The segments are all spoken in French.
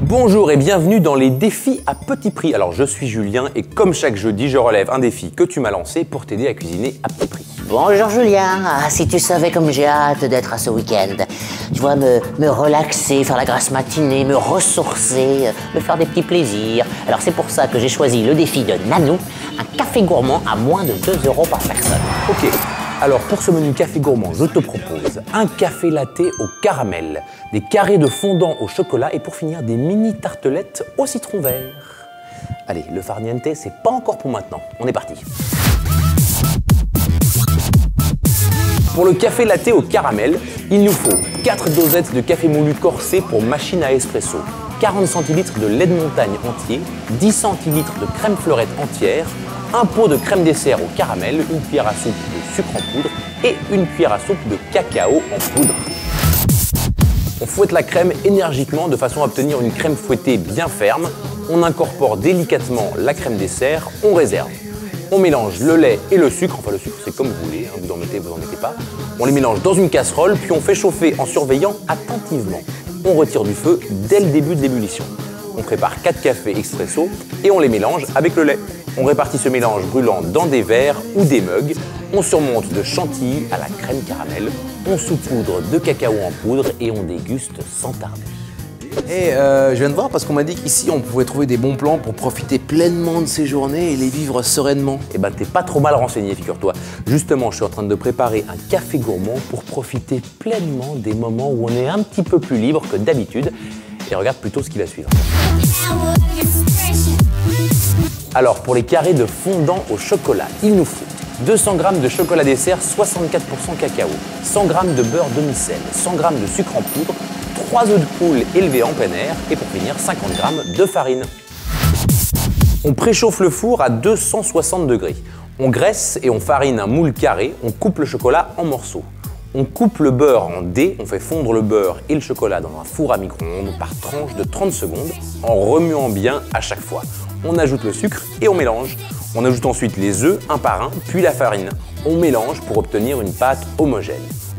Bonjour et bienvenue dans les défis à petit prix. Alors je suis Julien et comme chaque jeudi, je relève un défi que tu m'as lancé pour t'aider à cuisiner à petit prix. Bonjour Julien, si tu savais comme j'ai hâte d'être à ce week-end. Tu vois, me relaxer, faire la grasse matinée, me ressourcer, me faire des petits plaisirs. Alors c'est pour ça que j'ai choisi le défi de Nanou, un café gourmand à moins de 2 € par personne. Ok, alors pour ce menu café gourmand, je te propose un café latte au caramel, des carrés de fondant au chocolat et pour finir des mini tartelettes au citron vert. Allez, le farniente, c'est pas encore pour maintenant. On est parti. Pour le café latte au caramel, il nous faut 4 dosettes de café moulu corsé pour machine à espresso, 40 centilitres de lait de montagne entier, 10 centilitres de crème fleurette entière, un pot de crème dessert au caramel, une cuillère à soupe de sucre en poudre et une cuillère à soupe de cacao en poudre. On fouette la crème énergiquement de façon à obtenir une crème fouettée bien ferme. On incorpore délicatement la crème dessert, on réserve. On mélange le lait et le sucre, enfin le sucre c'est comme vous voulez, hein, vous en mettez, vous en mettez pas. On les mélange dans une casserole, puis on fait chauffer en surveillant attentivement. On retire du feu dès le début de l'ébullition. On prépare 4 cafés expresso et on les mélange avec le lait. On répartit ce mélange brûlant dans des verres ou des mugs. On surmonte de chantilly à la crème caramel. On saupoudre de cacao en poudre et on déguste sans tarder. Et je viens de voir parce qu'on m'a dit qu'ici on pouvait trouver des bons plans pour profiter pleinement de ces journées et les vivre sereinement. Eh ben t'es pas trop mal renseigné, figure-toi. Justement, je suis en train de préparer un café gourmand pour profiter pleinement des moments où on est un petit peu plus libre que d'habitude. Et regarde plutôt ce qui va suivre. Alors pour les carrés de fondant au chocolat, il nous faut 200 g de chocolat dessert 64% cacao, 100 g de beurre demi-sel, 100 g de sucre en poudre, 3 œufs de poule élevés en plein air et pour finir 50 g de farine. On préchauffe le four à 260 degrés. On graisse et on farine un moule carré, on coupe le chocolat en morceaux. On coupe le beurre en dés, on fait fondre le beurre et le chocolat dans un four à micro-ondes par tranche de 30 secondes en remuant bien à chaque fois. On ajoute le sucre et on mélange. On ajoute ensuite les œufs un par un, puis la farine. On mélange pour obtenir une pâte homogène.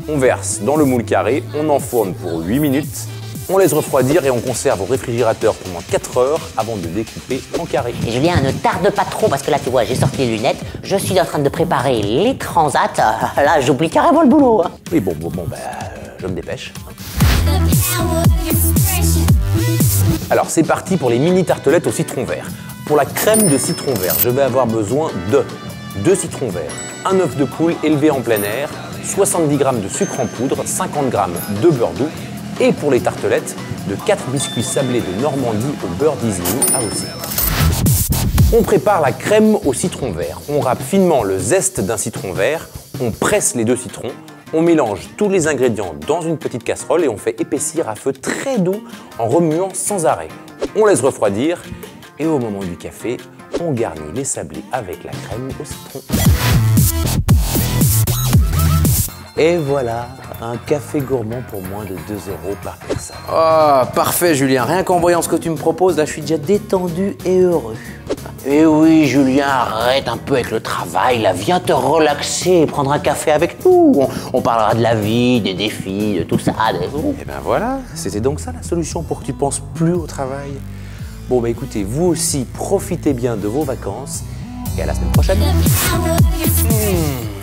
On verse dans le moule carré, on enfourne pour 8 minutes. On laisse refroidir et on conserve au réfrigérateur pendant 4 heures avant de découper en carrés. Et Julien, ne tarde pas trop parce que là tu vois, j'ai sorti les lunettes, je suis en train de préparer les transats. Là j'oublie carrément le boulot. Oui, bon, je me dépêche. Alors c'est parti pour les mini tartelettes au citron vert. Pour la crème de citron vert, je vais avoir besoin de 2 citrons verts, un œuf de poule élevé en plein air, 70 g de sucre en poudre, 50 g de beurre doux et pour les tartelettes, de 4 biscuits sablés de Normandie au beurre d'Isigny à aussi. On prépare la crème au citron vert. On râpe finement le zeste d'un citron vert, on presse les 2 citrons, on mélange tous les ingrédients dans une petite casserole et on fait épaissir à feu très doux en remuant sans arrêt. On laisse refroidir et au moment du café, on garnit les sablés avec la crème au citron. Et voilà, un café gourmand pour moins de 2 € par personne. Oh, parfait Julien, rien qu'en voyant ce que tu me proposes, là je suis déjà détendu et heureux. Eh oui Julien, arrête un peu avec le travail, là, viens te relaxer et prendre un café avec nous. On parlera de la vie, des défis, de tout ça. Et ben voilà, c'était donc ça la solution pour que tu penses plus au travail. Bon bah écoutez, vous aussi profitez bien de vos vacances et à la semaine prochaine.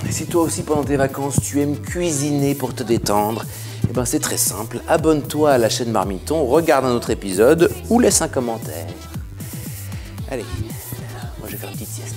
Et si toi aussi pendant tes vacances tu aimes cuisiner pour te détendre, eh ben c'est très simple, abonne-toi à la chaîne Marmiton, regarde un autre épisode ou laisse un commentaire. Allez, moi je vais faire une petite sieste.